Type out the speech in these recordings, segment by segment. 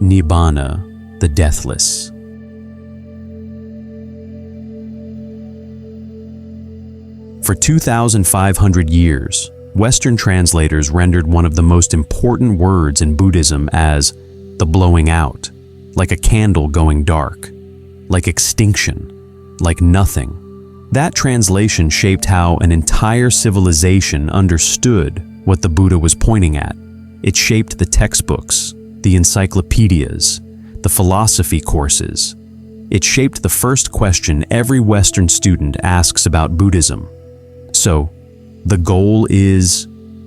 Nibbāna, the deathless. For 2,500 years, Western translators rendered one of the most important words in Buddhism as the blowing out, like a candle going dark, like extinction, like nothing. That translation shaped how an entire civilization understood what the Buddha was pointing at. It shaped the textbooks, the encyclopedias, the philosophy courses. It shaped the first question every Western student asks about Buddhism. So, the goal is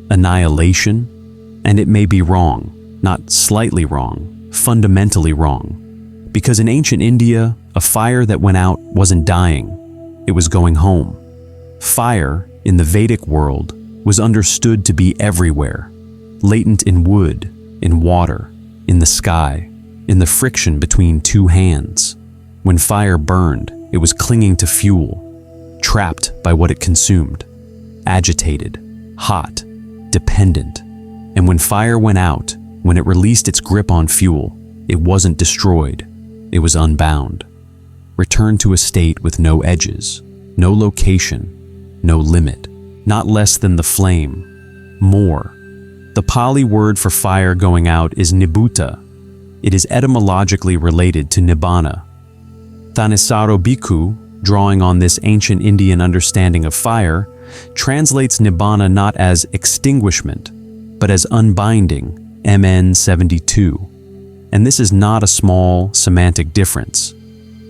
annihilation, and it may be wrong, not slightly wrong, fundamentally wrong. Because in ancient India, a fire that went out wasn't dying, it was going home. Fire, in the Vedic world, was understood to be everywhere, latent in wood, in water, in the sky, in the friction between two hands. When fire burned, it was clinging to fuel, trapped by what it consumed, agitated, hot, dependent. And when fire went out, when it released its grip on fuel, it wasn't destroyed, it was unbound, returned to a state with no edges, no location, no limit, not less than the flame, more. The Pali word for fire going out is nibbūta. It is etymologically related to nibbāna. Thanissaro Bhikkhu, drawing on this ancient Indian understanding of fire, translates nibbāna not as extinguishment, but as unbinding, MN 72. And this is not a small semantic difference.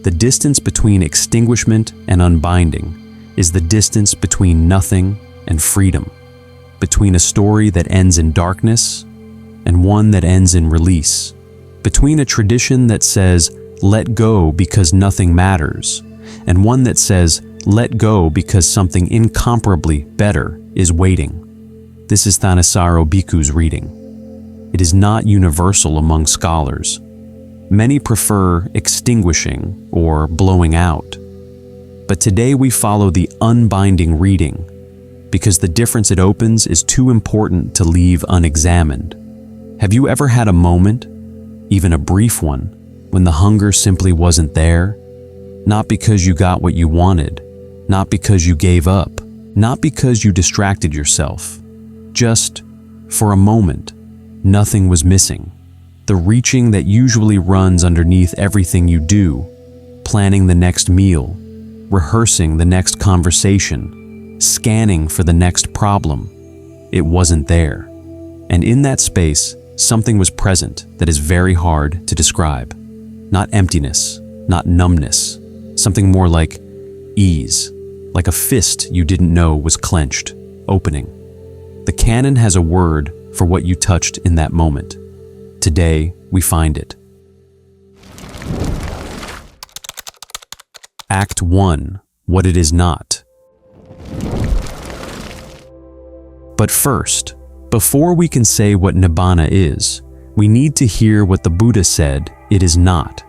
The distance between extinguishment and unbinding is the distance between nothing and freedom, between a story that ends in darkness and one that ends in release, between a tradition that says, let go because nothing matters, and one that says, let go because something incomparably better is waiting. This is Thanissaro Bhikkhu's reading. It is not universal among scholars. Many prefer extinguishing or blowing out. But today we follow the unbinding reading because the difference it opens is too important to leave unexamined. Have you ever had a moment, even a brief one, when the hunger simply wasn't there? Not because you got what you wanted, not because you gave up, not because you distracted yourself. Just, for a moment, nothing was missing. The reaching that usually runs underneath everything you do, planning the next meal, rehearsing the next conversation, scanning for the next problem. It wasn't there. And in that space, something was present that is very hard to describe. Not emptiness, not numbness, something more like ease, like a fist you didn't know was clenched, opening. The Canon has a word for what you touched in that moment. Today, we find it. Act 1. What it is not. But first, before we can say what nibbāna is, we need to hear what the Buddha said it is not.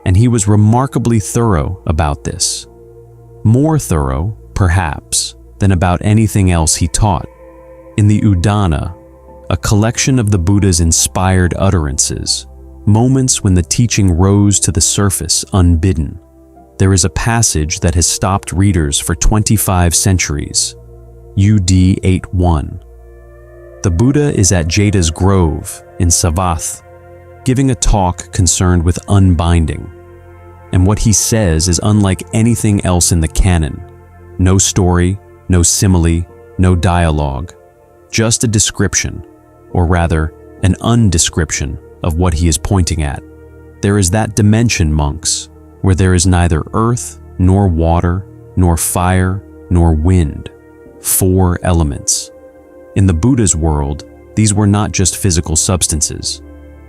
And he was remarkably thorough about this. More thorough, perhaps, than about anything else he taught. In the Udana, a collection of the Buddha's inspired utterances, moments when the teaching rose to the surface unbidden, there is a passage that has stopped readers for 25 centuries, UD 8.1. The Buddha is at Jeta's Grove in Savath, giving a talk concerned with unbinding. And what he says is unlike anything else in the Canon. No story, no simile, no dialogue, just a description, or rather, an undescription of what he is pointing at. There is that dimension, monks, where there is neither earth, nor water, nor fire, nor wind. 4 elements. In the Buddha's world, these were not just physical substances.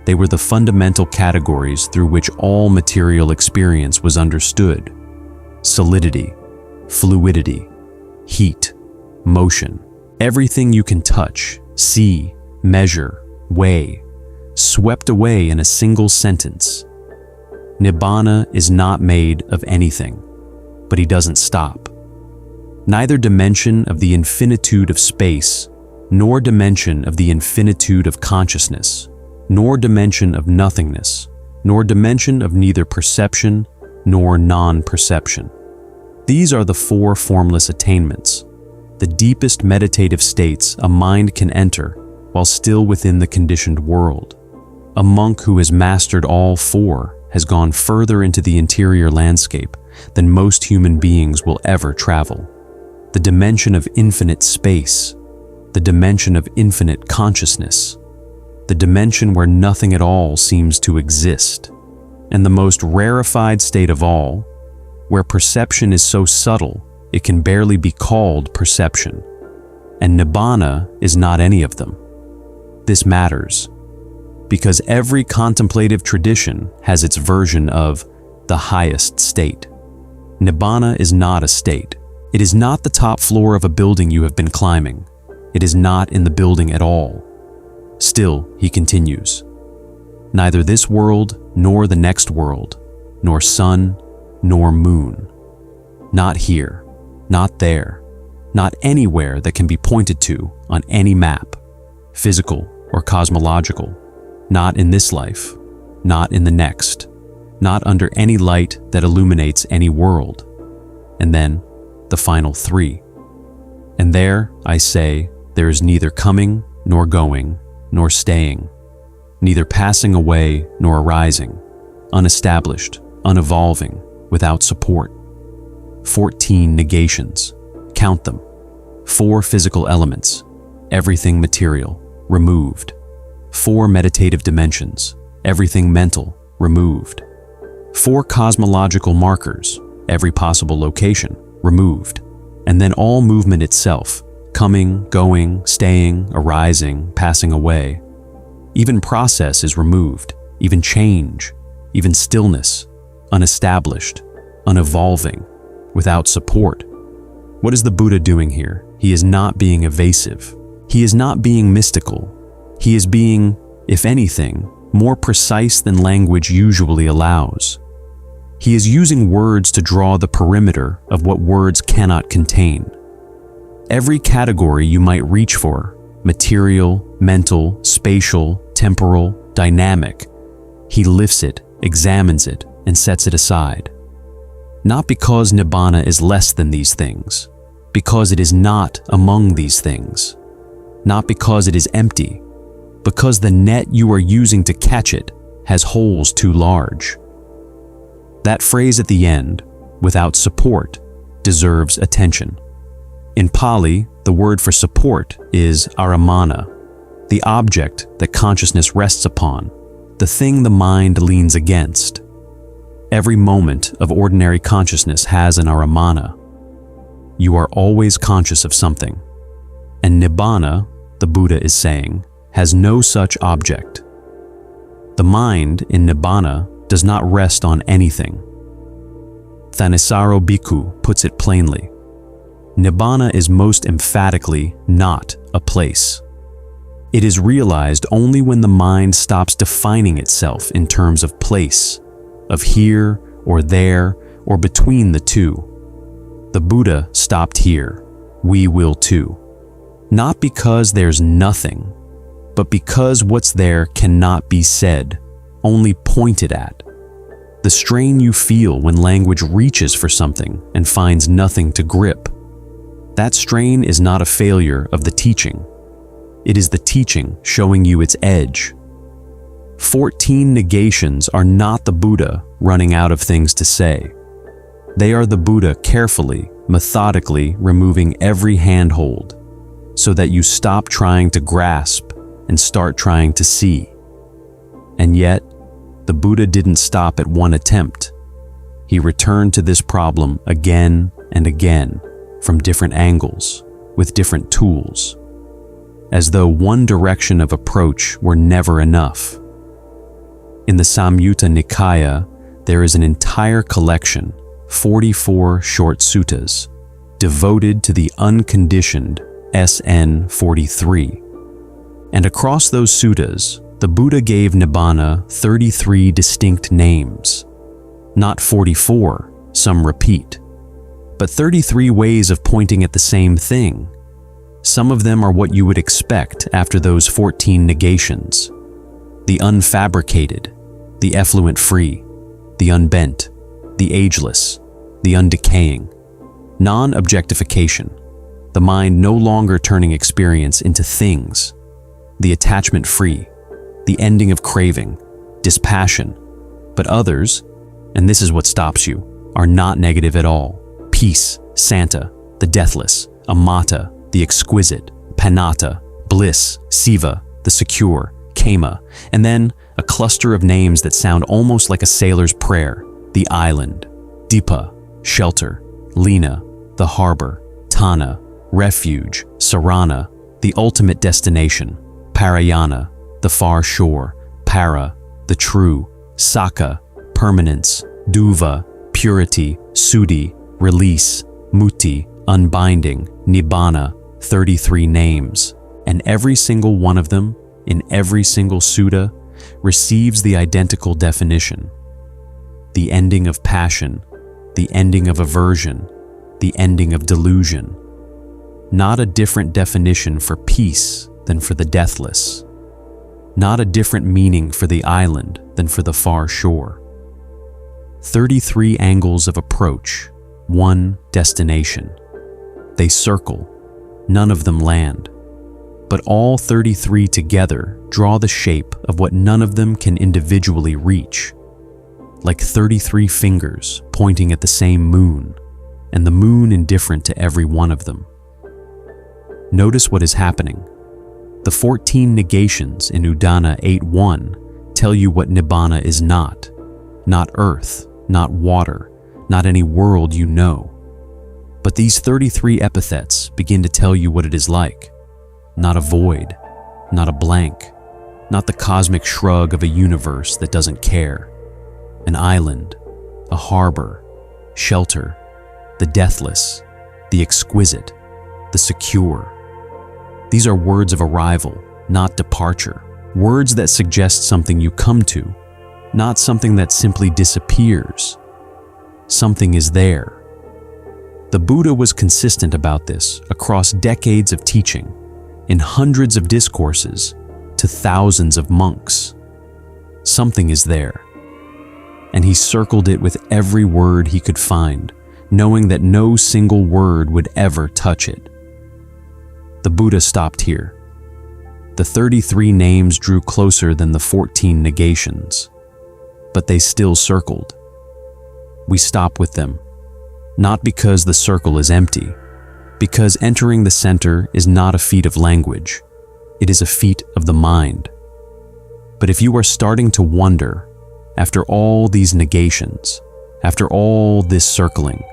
They were the fundamental categories through which all material experience was understood. Solidity, fluidity, heat, motion. Everything you can touch, see, measure, weigh, swept away in a single sentence. Nibbāna is not made of anything, but he doesn't stop. Neither dimension of the infinitude of space, nor dimension of the infinitude of consciousness, nor dimension of nothingness, nor dimension of neither perception nor non-perception. These are the four formless attainments, the deepest meditative states a mind can enter while still within the conditioned world. A monk who has mastered all four has gone further into the interior landscape than most human beings will ever travel. The dimension of infinite space, the dimension of infinite consciousness, the dimension where nothing at all seems to exist, and the most rarefied state of all, where perception is so subtle it can barely be called perception, and nibbāna is not any of them. This matters because every contemplative tradition has its version of the highest state. Nibbāna is not a state. It is not the top floor of a building you have been climbing. It is not in the building at all. Still, he continues, neither this world nor the next world, nor sun nor moon. Not here, not there, not anywhere that can be pointed to on any map, physical or cosmological, not in this life, not in the next, not under any light that illuminates any world. And then the final three. And there, I say, there is neither coming nor going nor staying, neither passing away nor arising, unestablished, unevolving, without support. 14 negations. Count them. 4 physical elements, everything material, removed. 4 meditative dimensions, everything mental, removed. 4 cosmological markers, every possible location, removed. And then all movement itself, coming, going, staying, arising, passing away. Even process is removed, even change, even stillness, unestablished, unevolving, without support. What is the Buddha doing here? He is not being evasive. He is not being mystical. He is being, if anything, more precise than language usually allows. He is using words to draw the perimeter of what words cannot contain. Every category you might reach for, material, mental, spatial, temporal, dynamic, he lifts it, examines it, and sets it aside. Not because nibbāna is less than these things, because it is not among these things. Not because it is empty, because the net you are using to catch it has holes too large. That phrase at the end, without support, deserves attention. In Pali, the word for support is aramana, the object that consciousness rests upon, the thing the mind leans against. Every moment of ordinary consciousness has an aramana. You are always conscious of something. And nibbāna, the Buddha is saying, has no such object. The mind in nibbāna does not rest on anything. Thanissaro Bhikkhu puts it plainly. Nibbāna is most emphatically not a place. It is realized only when the mind stops defining itself in terms of place, of here or there or between the two. The Buddha stopped here. We will too. Not because there's nothing, but because what's there cannot be said, only pointed at. The strain you feel when language reaches for something and finds nothing to grip. That strain is not a failure of the teaching. It is the teaching showing you its edge. 14 negations are not the Buddha running out of things to say. They are the Buddha carefully, methodically removing every handhold so that you stop trying to grasp and start trying to see. And yet, the Buddha didn't stop at one attempt. He returned to this problem again and again from different angles, with different tools, as though one direction of approach were never enough. In the Samyutta Nikaya, there is an entire collection, 44 short suttas, devoted to the unconditioned SN 43. And across those suttas, the Buddha gave nibbāna 33 distinct names. Not 44, some repeat, but 33 ways of pointing at the same thing. Some of them are what you would expect after those 14 negations. the unfabricated, the effluent-free, the unbent, the ageless, the undecaying. Non-objectification, the mind no longer turning experience into things, the attachment-free, the ending of craving, dispassion. But others, and this is what stops you, are not negative at all. Peace, Santa, the deathless, Amata, the exquisite, Panatta, bliss, Siva, the secure, Kama, and then a cluster of names that sound almost like a sailor's prayer: the island, Dipa, shelter, Lina, the harbor, Tana, refuge, Sarana, the ultimate destination, Parayana, the far shore, Para, the true, Saka, permanence, Duva, purity, Sudi, release, Muti, unbinding, Nibbāna, 33 names. And every single one of them, in every single sutta, receives the identical definition: the ending of passion, the ending of aversion, the ending of delusion. Not a different definition for peace than for the deathless. Not a different meaning for the island than for the far shore. 33 angles of approach, one destination. They circle, none of them land. But all 33 together draw the shape of what none of them can individually reach. Like 33 fingers pointing at the same moon, and the moon indifferent to every one of them. Notice what is happening. The 14 negations in Udana 8.1 tell you what nibbāna is not. Not earth, not water, not any world you know. But these 33 epithets begin to tell you what it is like. Not a void, not a blank, not the cosmic shrug of a universe that doesn't care. An island, a harbor, shelter, the deathless, the exquisite, the secure. These are words of arrival, not departure. Words that suggest something you come to, not something that simply disappears. Something is there. The Buddha was consistent about this across decades of teaching, in hundreds of discourses, to thousands of monks. Something is there. And he circled it with every word he could find, knowing that no single word would ever touch it. The Buddha stopped here. The 33 names drew closer than the 14 negations, but they still circled. We stop with them, not because the circle is empty, because entering the center is not a feat of language, it is a feat of the mind. But if you are starting to wonder, after all these negations, after all this circling,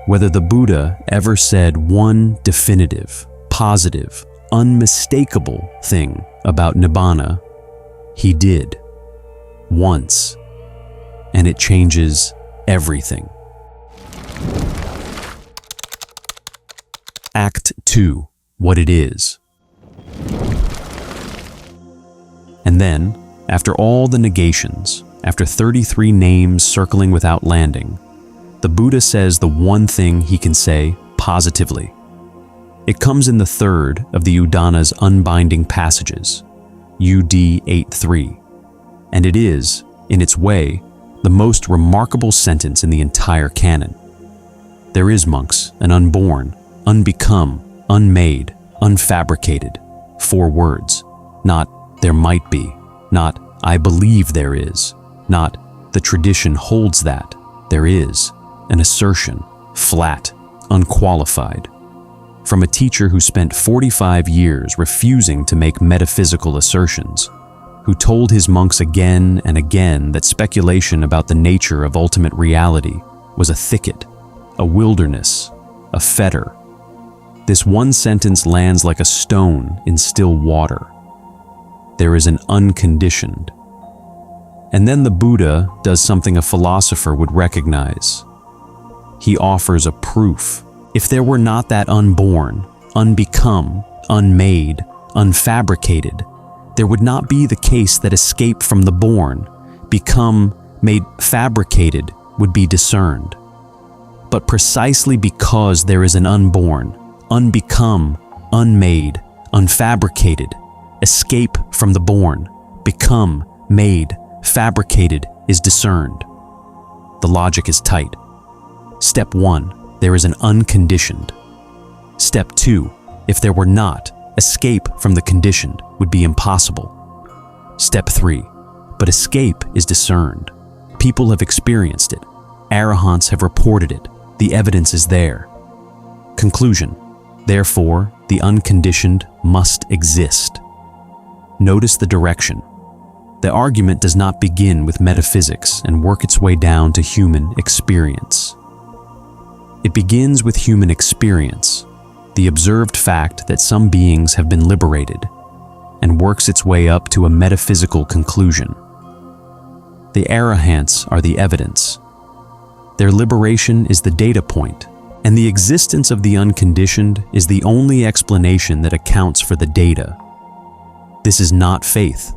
whether the Buddha ever said one definitive, positive, unmistakable thing about nibbāna, he did. Once. And it changes everything. Act 2. What it is. And then, after all the negations, after 33 names circling without landing, the Buddha says the one thing he can say positively. It comes in the third of the Udana's unbinding passages, UD 8.3, and it is, in its way, the most remarkable sentence in the entire Canon. There is, monks, an unborn, unbecome, unmade, unfabricated. 4 words. Not there might be, not I believe there is, not the tradition holds that. There is an assertion, flat, unqualified, from a teacher who spent 45 years refusing to make metaphysical assertions, who told his monks again and again that speculation about the nature of ultimate reality was a thicket, a wilderness, a fetter. This one sentence lands like a stone in still water. There is an unconditioned. And then the Buddha does something a philosopher would recognize. He offers a proof. If there were not that unborn, unbecome, unmade, unfabricated, there would not be the case that escape from the born, become, made, fabricated, would be discerned. But precisely because there is an unborn, unbecome, unmade, unfabricated, escape from the born, become, made, fabricated is discerned. The logic is tight. Step 1, there is an unconditioned. Step 2, if there were not, escape from the conditioned would be impossible. Step 3, but escape is discerned. People have experienced it. Arahants have reported it. The evidence is there. Conclusion. Therefore, the unconditioned must exist. Notice the direction. The argument does not begin with metaphysics and work its way down to human experience. It begins with human experience, the observed fact that some beings have been liberated, and works its way up to a metaphysical conclusion. The Arahants are the evidence. Their liberation is the data point, and the existence of the unconditioned is the only explanation that accounts for the data. This is not faith.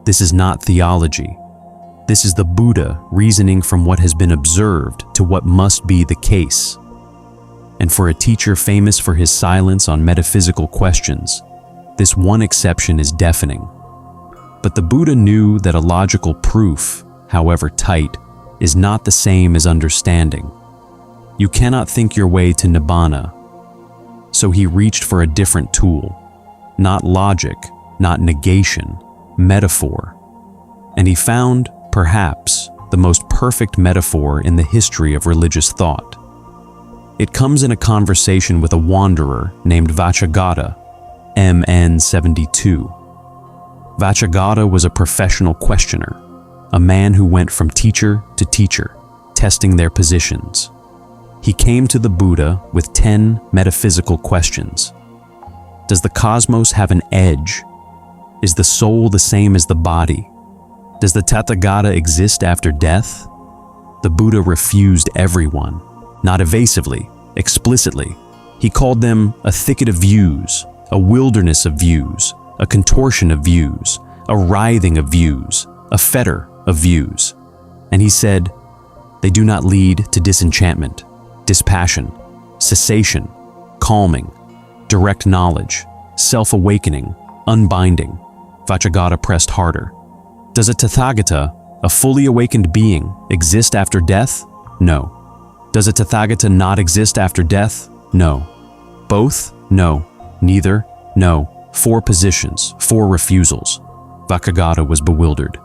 This is not theology. This is the Buddha reasoning from what has been observed to what must be the case. And for a teacher famous for his silence on metaphysical questions, this one exception is deafening. But the Buddha knew that a logical proof, however tight, is not the same as understanding. You cannot think your way to nibbāna. So he reached for a different tool, not logic, not negation, metaphor. And he found, perhaps, the most perfect metaphor in the history of religious thought. It comes in a conversation with a wanderer named Vacchagotta, MN 72. Vacchagotta was a professional questioner, a man who went from teacher to teacher, testing their positions. He came to the Buddha with 10 metaphysical questions. Does the cosmos have an edge? Is the soul the same as the body? Does the Tathagata exist after death? The Buddha refused everyone, not evasively, explicitly. He called them a thicket of views, a wilderness of views, a contortion of views, a writhing of views, a fetter of views. And he said, they do not lead to disenchantment, dispassion, cessation, calming, direct knowledge, self-awakening, unbinding. Vacchagotta pressed harder. Does a Tathagata, a fully awakened being, exist after death? No. Does a Tathagata not exist after death? No. Both? No. Neither? No. 4 positions, 4 refusals. Vacchagotta was bewildered.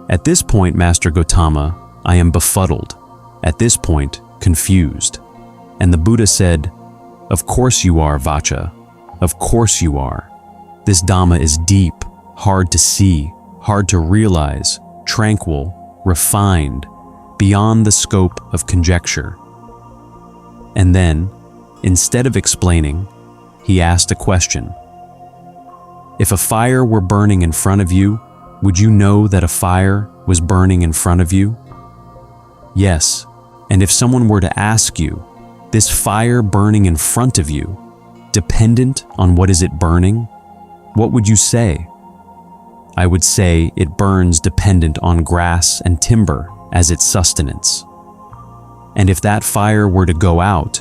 At this point, Master Gautama, I am befuddled. At this point, confused. And the Buddha said, of course you are, Vacha. Of course you are. This Dhamma is deep, hard to see, hard to realize, tranquil, refined, beyond the scope of conjecture. And then, instead of explaining, he asked a question. If a fire were burning in front of you, would you know that a fire was burning in front of you? Yes, and if someone were to ask you, this fire burning in front of you, dependent on what is it burning, what would you say? I would say it burns dependent on grass and timber as its sustenance. And if that fire were to go out,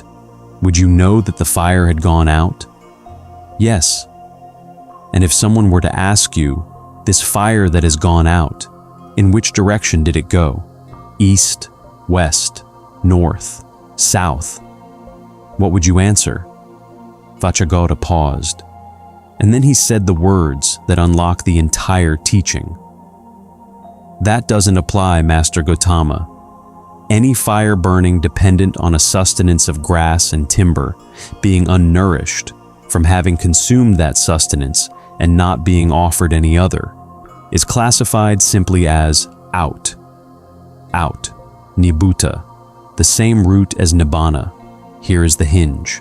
would you know that the fire had gone out? Yes. And if someone were to ask you, this fire that has gone out, in which direction did it go? East, west, north, south? What would you answer? Vacchagotta paused, and then he said the words that unlock the entire teaching. That doesn't apply, Master Gautama. Any fire burning dependent on a sustenance of grass and timber, being unnourished, from having consumed that sustenance and not being offered any other, is classified simply as out. Out, nibbūta, the same root as nibbāna. Here is the hinge.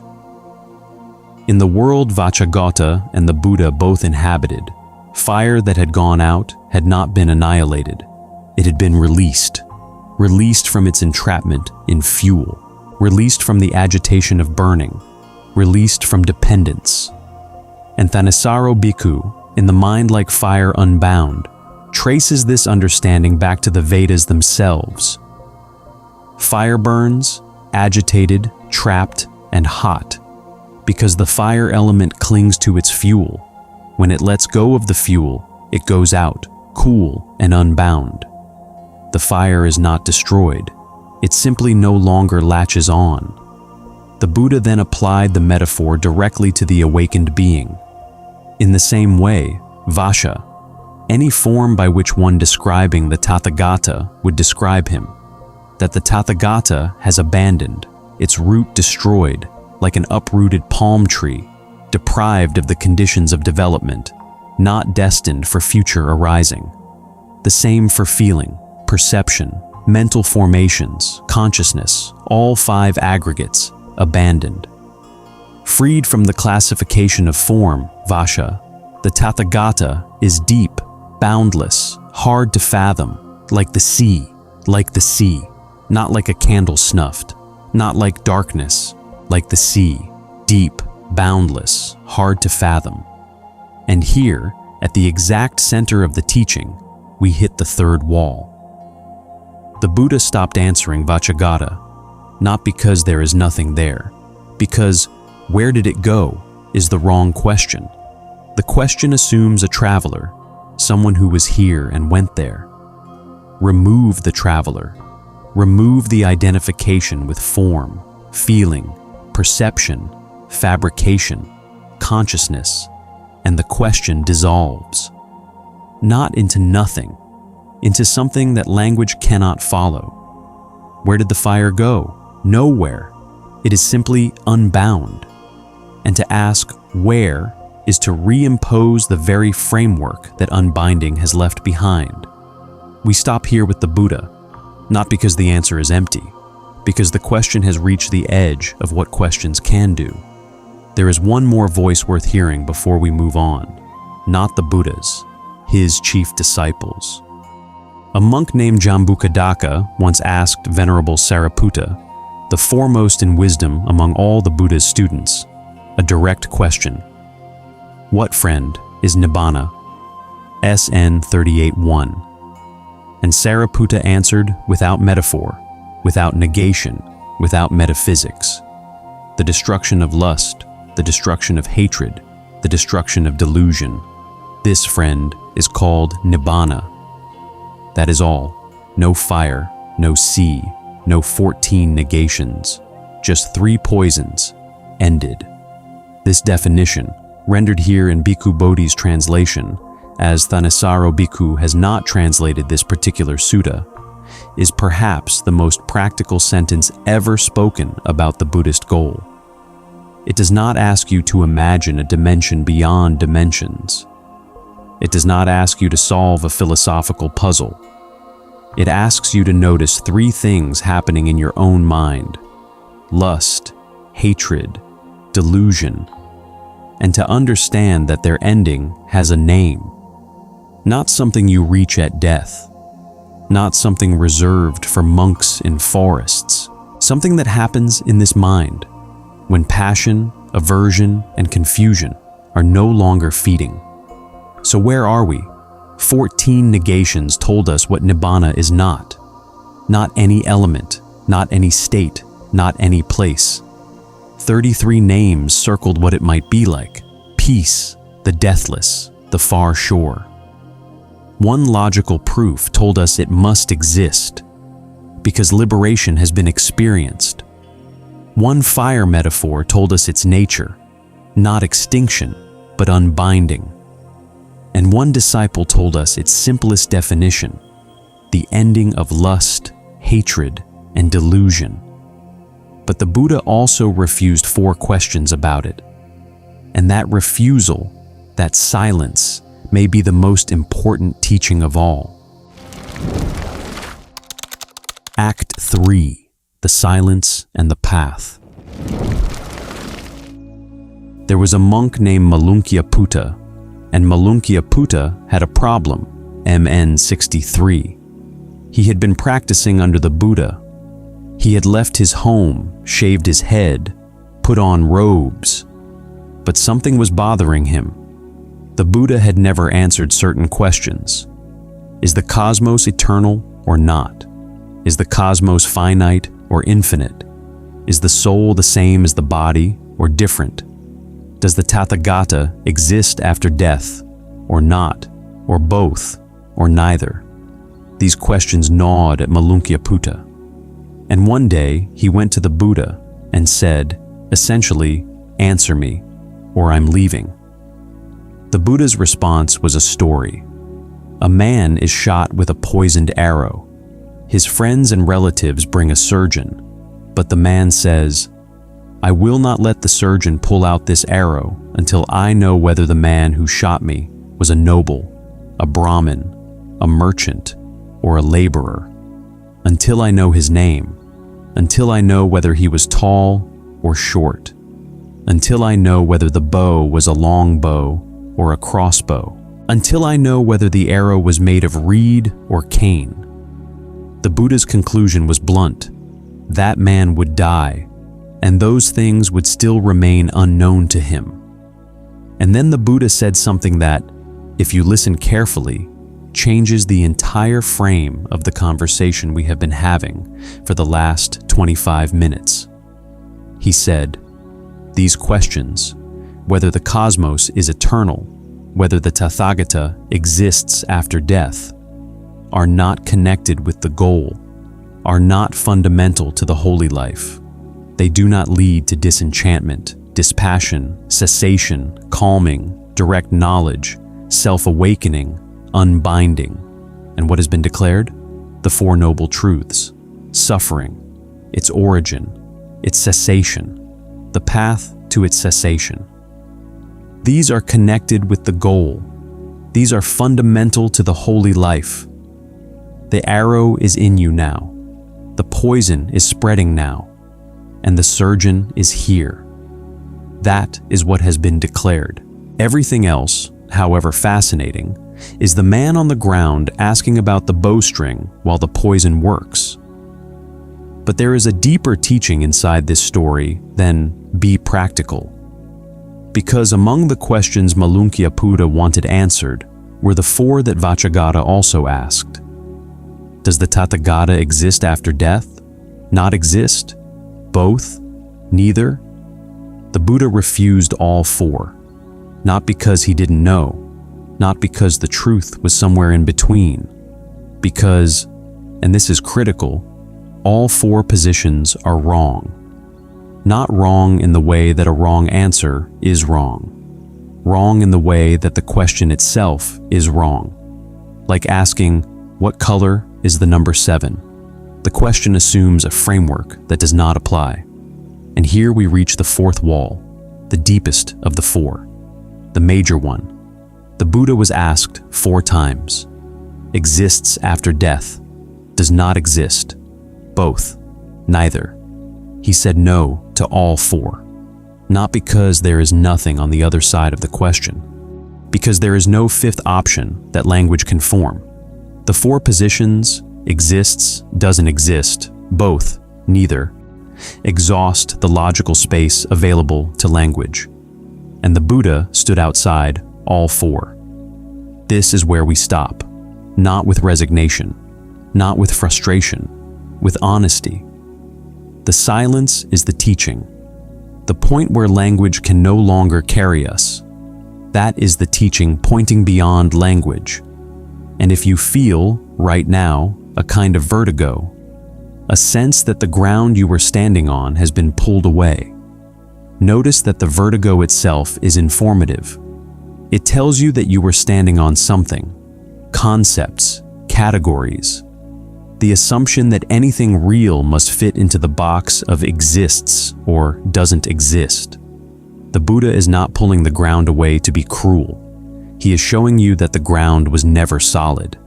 In the world Vacchagotta and the Buddha both inhabited, fire that had gone out had not been annihilated. It had been released from its entrapment in fuel, released from the agitation of burning, released from dependence. And Thanissaro Bhikkhu, in the Mind Like Fire Unbound, traces this understanding back to the Vedas themselves. Fire burns, agitated, trapped, and hot, because the fire element clings to its fuel. When it lets go of the fuel, it goes out, cool, and unbound. The fire is not destroyed. It simply no longer latches on. The Buddha then applied the metaphor directly to the awakened being. In the same way, Vasha, any form by which one describing the Tathagata would describe him, that the Tathagata has abandoned, its root destroyed, like an uprooted palm tree, deprived of the conditions of development, not destined for future arising. The same for feeling, perception, mental formations, consciousness, all five aggregates, abandoned. Freed from the classification of form, Vasha, the Tathagata is deep, boundless, hard to fathom, like the sea, not like a candle snuffed, not like darkness, like the sea, deep, boundless, hard to fathom. And here, at the exact center of the teaching, we hit the third wall. The Buddha stopped answering Vacchagotta, not because there is nothing there, because where did it go is the wrong question. The question assumes a traveler, someone who was here and went there. Remove the traveler. Remove the identification with form, feeling, perception, fabrication, consciousness, and the question dissolves. Not into nothing, into something that language cannot follow. Where did the fire go? Nowhere. It is simply unbound. And to ask where is to reimpose the very framework that unbinding has left behind. We stop here with the Buddha, not because the answer is empty, because the question has reached the edge of what questions can do. There is one more voice worth hearing before we move on, not the Buddha's, his chief disciples. A monk named Jambukadaka once asked Venerable Sāriputta, the foremost in wisdom among all the Buddha's students, a direct question. What, friend, is nibbāna? SN 38:1. And Sāriputta answered without metaphor, without negation, without metaphysics. The destruction of lust, the destruction of hatred, the destruction of delusion. This, friend, is called nibbāna. That is all. No fire, no sea, no 14 negations. Just 3 poisons, ended. This definition, rendered here in Bhikkhu Bodhi's translation, as Thanissaro Bhikkhu has not translated this particular sutta, is perhaps the most practical sentence ever spoken about the Buddhist goal. It does not ask you to imagine a dimension beyond dimensions. It does not ask you to solve a philosophical puzzle. It asks you to notice 3 things happening in your own mind: lust, hatred, delusion, and to understand that their ending has a name. Not something you reach at death, not something reserved for monks in forests, something that happens in this mind, when passion, aversion, and confusion are no longer feeding. So where are we? 14 negations told us what nibbāna is not. Not any element, not any state, not any place. 33 names circled what it might be like: peace, the deathless, the far shore. One logical proof told us it must exist, because liberation has been experienced. One fire metaphor told us its nature, not extinction, but unbinding. And one disciple told us its simplest definition, the ending of lust, hatred, and delusion. But the Buddha also refused 4 questions about it. And that refusal, that silence, may be the most important teaching of all. Act 3, the silence and the path. There was a monk named Malunkyaputta, and Malunkyaputta had a problem, MN 63. He had been practicing under the Buddha. He had left his home, shaved his head, put on robes, but something was bothering him. The Buddha had never answered certain questions. Is the cosmos eternal or not? Is the cosmos finite or infinite? Is the soul the same as the body or different? Does the Tathagata exist after death or not, or both? or neither? These questions gnawed at Malunkyaputta. And one day he went to the Buddha and said, essentially, answer me, or I'm leaving. The Buddha's response was a story. A man is shot with a poisoned arrow. His friends and relatives bring a surgeon, but the man says, I will not let the surgeon pull out this arrow until I know whether the man who shot me was a noble, a Brahmin, a merchant, or a laborer. Until I know his name, until I know whether he was tall or short, until I know whether the bow was a long bow or a crossbow, until I know whether the arrow was made of reed or cane. The Buddha's conclusion was blunt. That man would die, and those things would still remain unknown to him. And then the Buddha said something that, if you listen carefully, changes the entire frame of the conversation we have been having for the last 25 minutes. He said, these questions, whether the cosmos is eternal, whether the Tathagata exists after death, are not connected with the goal, are not fundamental to the holy life. They do not lead to disenchantment, dispassion, cessation, calming, direct knowledge, self-awakening, unbinding, and what has been declared? The Four Noble Truths, suffering, its origin, its cessation, the path to its cessation. These are connected with the goal. These are fundamental to the holy life. The arrow is in you now. The poison is spreading now, and the surgeon is here. That is what has been declared. Everything else, however fascinating, is the man on the ground asking about the bowstring while the poison works. But there is a deeper teaching inside this story than be practical. Because among the questions Malunkyaputta wanted answered were the four that Vacchagotta also asked. Does the Tathagata exist after death? Not exist? Both? Neither? The Buddha refused all four, not because he didn't know, not because the truth was somewhere in between, because, and this is critical, all four positions are wrong. Not wrong in the way that a wrong answer is wrong. Wrong in the way that the question itself is wrong. Like asking, what color is the number 7? The question assumes a framework that does not apply. And here we reach the fourth wall, the deepest of the four, the major one. The Buddha was asked 4 times. Exists after death. Does not exist. Both. Neither. He said no to all 4. Not because there is nothing on the other side of the question. Because there is no fifth option that language can form. The 4 positions, exists, doesn't exist, both, neither, exhaust the logical space available to language. And the Buddha stood outside all 4. This is where we stop, not with resignation, not with frustration, with honesty. The silence is the teaching, the point where language can no longer carry us. That is the teaching pointing beyond language. And if you feel, right now, a kind of vertigo, a sense that the ground you were standing on has been pulled away, notice that the vertigo itself is informative. It tells you that you were standing on something, concepts, categories, the assumption that anything real must fit into the box of exists or doesn't exist. The Buddha is not pulling the ground away to be cruel. He is showing you that the ground was never solid,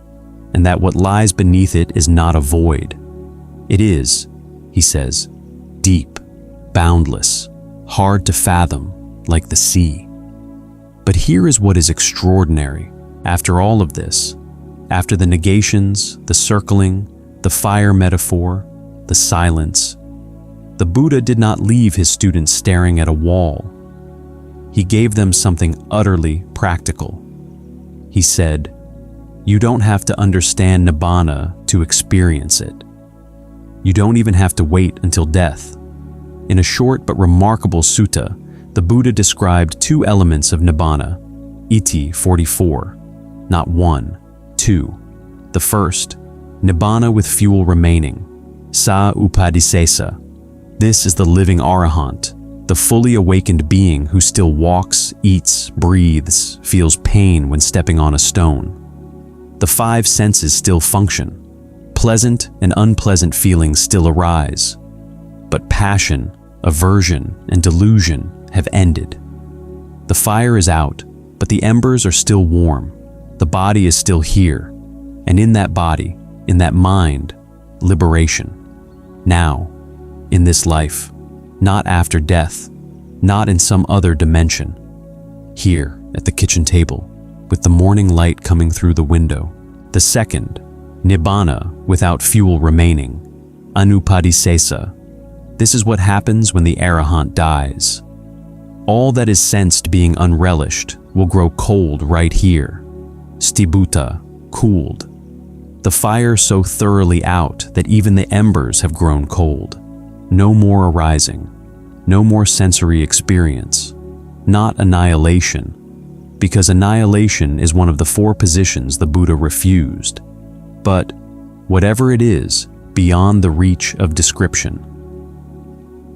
and that what lies beneath it is not a void. It is, he says, deep, boundless, hard to fathom, like the sea. But here is what is extraordinary. After all of this, after the negations, the circling, the fire metaphor, the silence, the Buddha did not leave his students staring at a wall. He gave them something utterly practical. He said, you don't have to understand nibbāna to experience it. You don't even have to wait until death. In a short but remarkable sutta, the Buddha described 2 elements of nibbāna, iti 44, not 1, two. The first, nibbāna with fuel remaining, Sā-upadisesa. This is the living arahant, the fully awakened being who still walks, eats, breathes, feels pain when stepping on a stone. The five senses still function. Pleasant and unpleasant feelings still arise. But passion, aversion, and delusion have ended. The fire is out, but the embers are still warm. The body is still here. And in that body, in that mind, liberation. Now, in this life, not after death, not in some other dimension. Here, at the kitchen table, with the morning light coming through the window. The second, nibbāna without fuel remaining, anupadisesa. This is what happens when the arahant dies. All that is sensed being unrelished will grow cold right here. Sāriputta, cooled. The fire so thoroughly out that even the embers have grown cold. No more arising. No more sensory experience. Not annihilation. Because annihilation is one of the four positions the Buddha refused. But whatever it is, beyond the reach of description.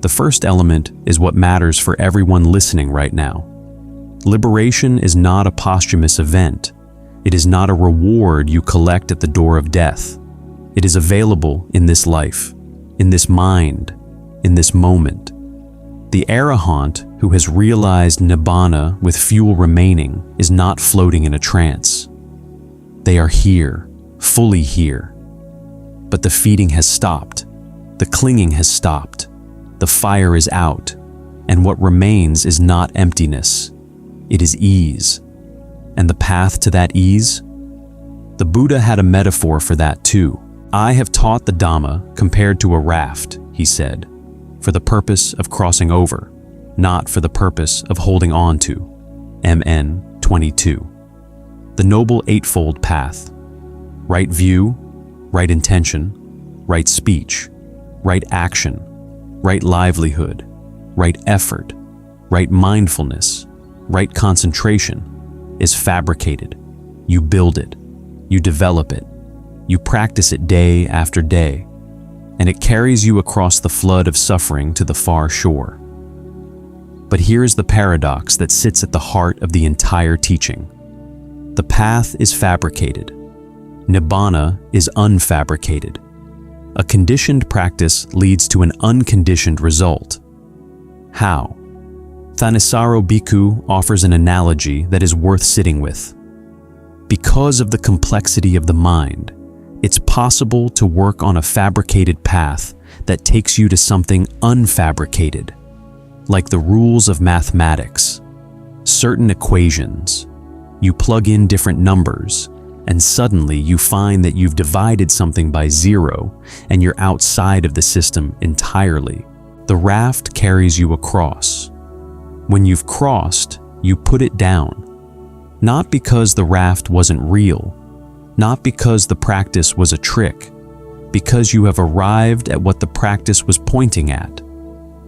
The first element is what matters for everyone listening right now. Liberation is not a posthumous event. It is not a reward you collect at the door of death. It is available in this life, in this mind, in this moment. The arahant who has realized nibbāna with fuel remaining is not floating in a trance. They are here, fully here. But the feeding has stopped. The clinging has stopped. The fire is out. And what remains is not emptiness. It is ease. And the path to that ease? The Buddha had a metaphor for that too. I have taught the Dhamma compared to a raft, he said, for the purpose of crossing over, not for the purpose of holding on to. MN 22. The Noble Eightfold Path. Right view, right intention, right speech, right action, right livelihood, right effort, right mindfulness, right concentration is fabricated. You build it, you develop it, you practice it day after day, and it carries you across the flood of suffering to the far shore. But here is the paradox that sits at the heart of the entire teaching. The path is fabricated. Nibbāna is unfabricated. A conditioned practice leads to an unconditioned result. How? Thanissaro Bhikkhu offers an analogy that is worth sitting with. Because of the complexity of the mind, it's possible to work on a fabricated path that takes you to something unfabricated, like the rules of mathematics, certain equations. You plug in different numbers, and suddenly you find that you've divided something by 0, and you're outside of the system entirely. The raft carries you across. When you've crossed, you put it down. Not because the raft wasn't real, not because the practice was a trick, because you have arrived at what the practice was pointing at.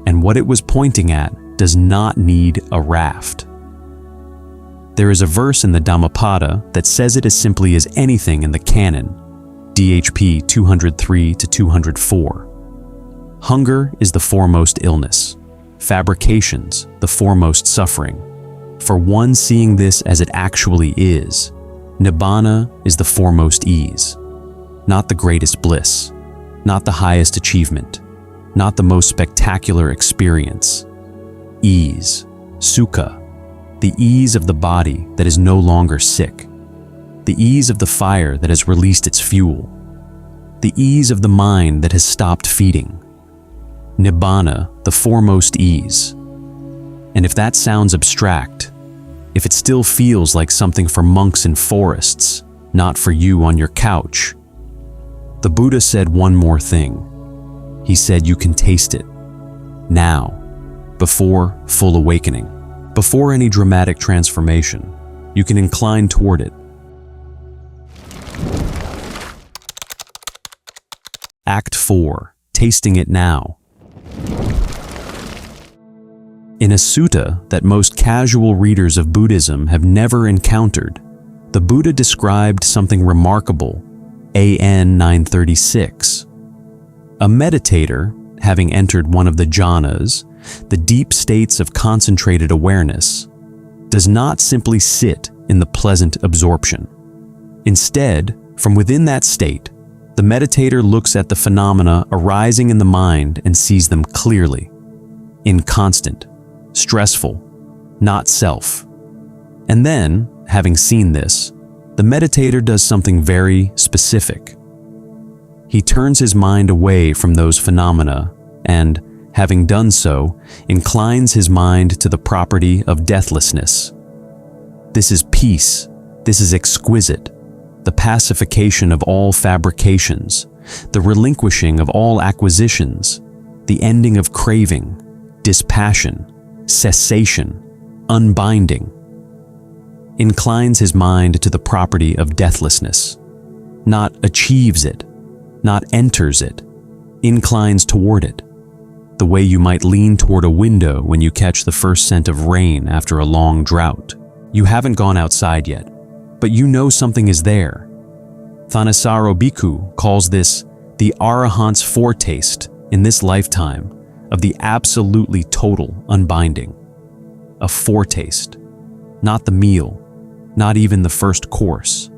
And what it was pointing at does not need a raft. There is a verse in the Dhammapada that says it as simply as anything in the Canon, DHP 203-204. Hunger is the foremost illness, fabrications the foremost suffering. For one seeing this as it actually is, nibbāna is the foremost ease, not the greatest bliss, not the highest achievement, not the most spectacular experience. Ease, sukha, the ease of the body that is no longer sick, the ease of the fire that has released its fuel, the ease of the mind that has stopped feeding. Nibbāna, the foremost ease. And if that sounds abstract, if it still feels like something for monks in forests, not for you on your couch, the Buddha said one more thing. He said you can taste it, now, before full awakening. Before any dramatic transformation, you can incline toward it. Act 4. Tasting it now. In a sutta that most casual readers of Buddhism have never encountered, the Buddha described something remarkable, AN 936. A meditator, having entered one of the jhanas, the deep states of concentrated awareness, does not simply sit in the pleasant absorption. Instead, from within that state, the meditator looks at the phenomena arising in the mind and sees them clearly, inconstant, stressful, not self. And then, having seen this, the meditator does something very specific. He turns his mind away from those phenomena and, having done so, inclines his mind to the property of deathlessness. This is peace. This is exquisite. The pacification of all fabrications, the relinquishing of all acquisitions, the ending of craving, dispassion, cessation, unbinding. Inclines his mind to the property of deathlessness. Not achieves it, not enters it, inclines toward it, the way you might lean toward a window when you catch the first scent of rain after a long drought. You haven't gone outside yet, but you know something is there. Thanissaro Bhikkhu calls this the Arahant's foretaste in this lifetime of the absolutely total unbinding. A foretaste, not the meal, not even the first course,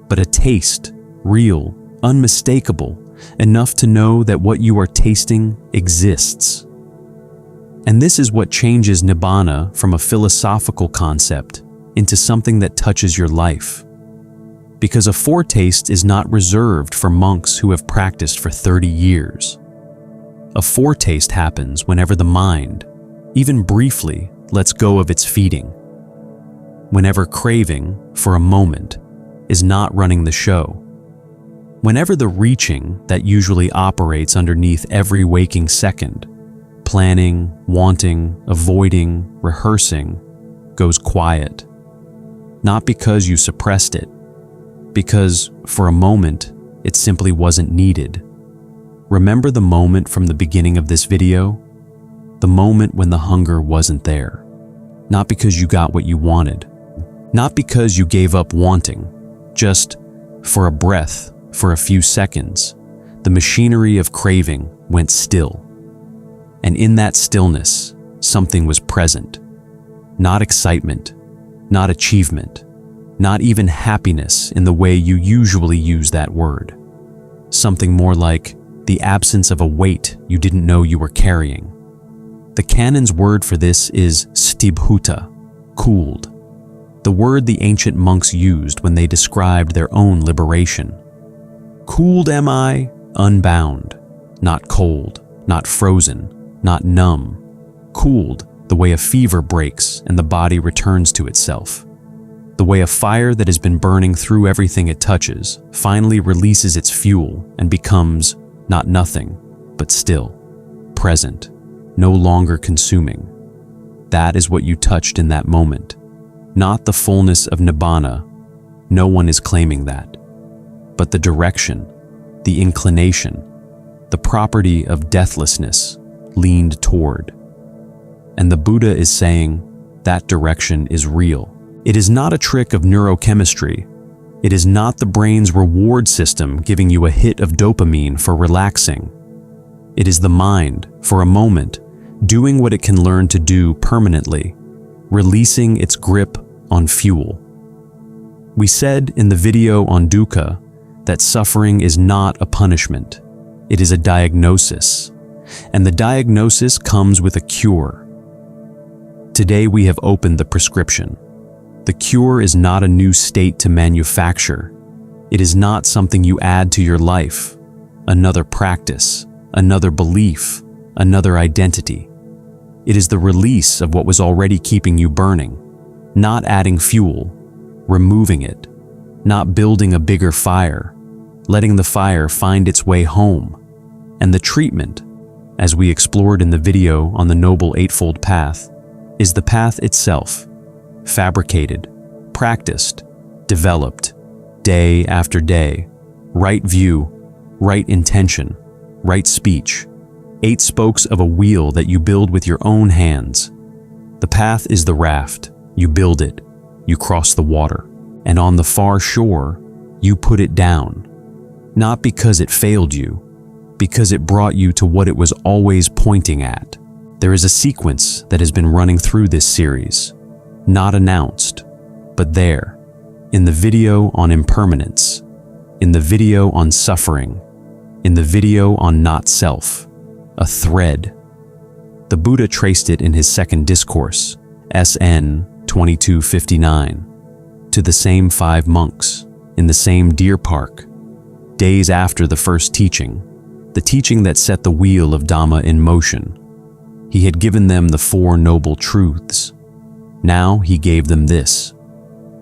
but a taste, real, unmistakable, enough to know that what you are tasting exists. And this is what changes nibbāna from a philosophical concept into something that touches your life. Because a foretaste is not reserved for monks who have practiced for 30 years. A foretaste happens whenever the mind, even briefly, lets go of its feeding. Whenever craving, for a moment, is not running the show. Whenever the reaching that usually operates underneath every waking second, planning, wanting, avoiding, rehearsing, goes quiet. Not because you suppressed it, because for a moment it simply wasn't needed. Remember the moment from the beginning of this video? The moment when the hunger wasn't there. Not because you got what you wanted. Not because you gave up wanting. Just for a breath, for a few seconds, the machinery of craving went still. And in that stillness, something was present. Not excitement, not achievement, not even happiness in the way you usually use that word. Something more like the absence of a weight you didn't know you were carrying. The Canon's word for this is Sāriputta, cooled. The word the ancient monks used when they described their own liberation. Cooled am I, unbound, not cold, not frozen, not numb. Cooled the way a fever breaks and the body returns to itself. The way a fire that has been burning through everything it touches finally releases its fuel and becomes not nothing, but still, present, no longer consuming. That is what you touched in that moment. Not the fullness of nibbāna. No one is claiming that. But the direction, the inclination, the property of deathlessness leaned toward. And the Buddha is saying that direction is real. It is not a trick of neurochemistry. It is not the brain's reward system giving you a hit of dopamine for relaxing. It is the mind, for a moment, doing what it can learn to do permanently, releasing its grip on fuel. We said in the video on dukkha that suffering is not a punishment. It is a diagnosis, and the diagnosis comes with a cure. Today we have opened the prescription. The cure is not a new state to manufacture. It is not something you add to your life, another practice, another belief, another identity. It is the release of what was already keeping you burning, not adding fuel, removing it, not building a bigger fire, letting the fire find its way home. And the treatment, as we explored in the video on the Noble Eightfold Path, is the path itself, fabricated, practiced, developed, day after day, right view, right intention, right speech, 8 spokes of a wheel that you build with your own hands. The path is the raft. You build it. You cross the water. and on the far shore, you put it down, not because it failed you, because it brought you to what it was always pointing at. There is a sequence that has been running through this series, not announced, but there, in the video on impermanence, in the video on suffering, in the video on not self, a thread. The Buddha traced it in his second discourse, SN 2259, to the same 5 monks, in the same deer park, days after the first teaching, the teaching that set the wheel of Dhamma in motion. He had given them the 4 noble truths. Now he gave them this.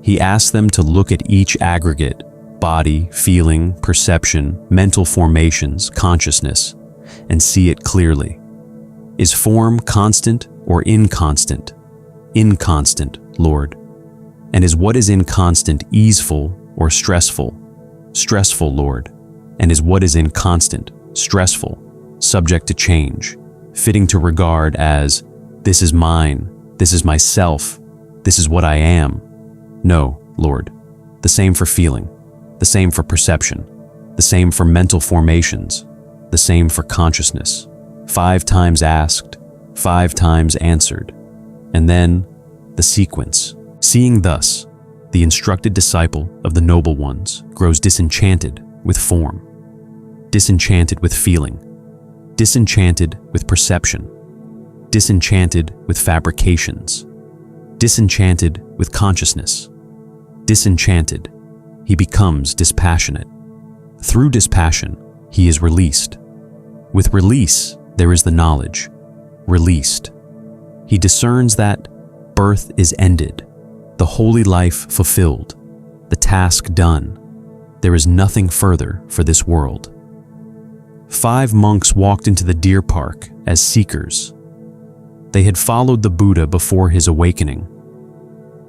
He asked them to look at each aggregate, body, feeling, perception, mental formations, consciousness, and see it clearly. Is form constant or inconstant? Inconstant, Lord. And is what is inconstant easeful or stressful? Stressful, Lord. And is what is inconstant, stressful, subject to change, fitting to regard as, this is mine, this is myself, this is what I am? No, Lord. The same for feeling, the same for perception, the same for mental formations, the same for consciousness. 5 times asked, 5 times answered. And then, the sequence. Seeing thus, the instructed disciple of the noble ones grows disenchanted with form, disenchanted with feeling, disenchanted with perception, disenchanted with fabrications, disenchanted with consciousness, disenchanted, he becomes dispassionate. Through dispassion, he is released. With release, there is the knowledge, released. He discerns that birth is ended, the holy life fulfilled, the task done. There is nothing further for this world. 5 monks walked into the deer park as seekers. They had followed the Buddha before his awakening.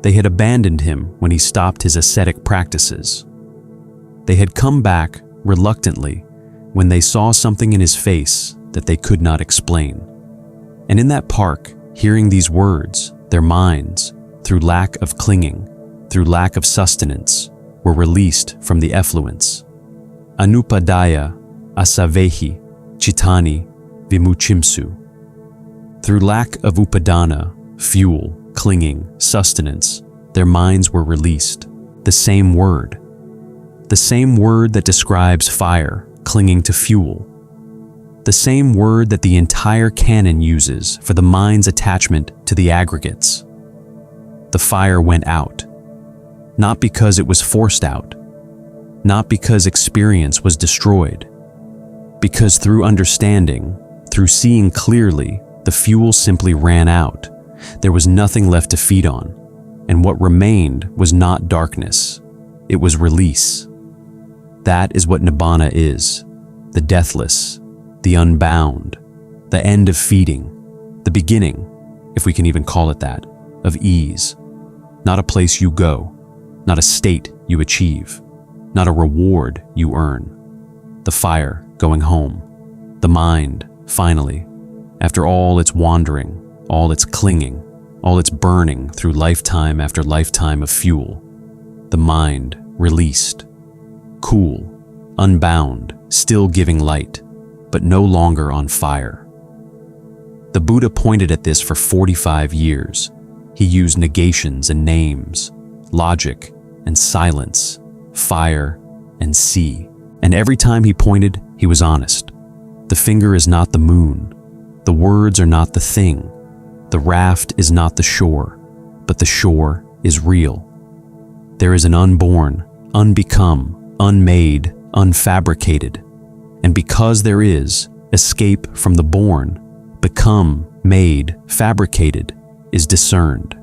They had abandoned him when he stopped his ascetic practices. They had come back reluctantly when they saw something in his face that they could not explain. And in that park, hearing these words, their minds, through lack of clinging, through lack of sustenance, were released from the effluence. Anupadaya asavehi chitani vimuchimsu. Through lack of upadana, fuel, clinging, sustenance, their minds were released. The same word that describes fire clinging to fuel. The same word that the entire Canon uses for the mind's attachment to the aggregates. The fire went out, not because it was forced out, not because experience was destroyed, because through understanding, through seeing clearly, the fuel simply ran out. There was nothing left to feed on, and what remained was not darkness, it was release. That is what nibbāna is, the deathless, the unbound, the end of feeding, the beginning, if we can even call it that, of ease. Not a place you go, not a state you achieve, not a reward you earn. The fire going home, the mind, finally, after all its wandering, all its clinging, all its burning through lifetime after lifetime of fuel, the mind released, cool, unbound, still giving light, but no longer on fire. The Buddha pointed at this for 45 years. He used negations and names, logic and silence, fire and sea. And every time he pointed, he was honest. The finger is not the moon. The words are not the thing. The raft is not the shore, but the shore is real. There is an unborn, unbecome, unmade, unfabricated. And because there is, escape from the born, become, made, fabricated, is discerned.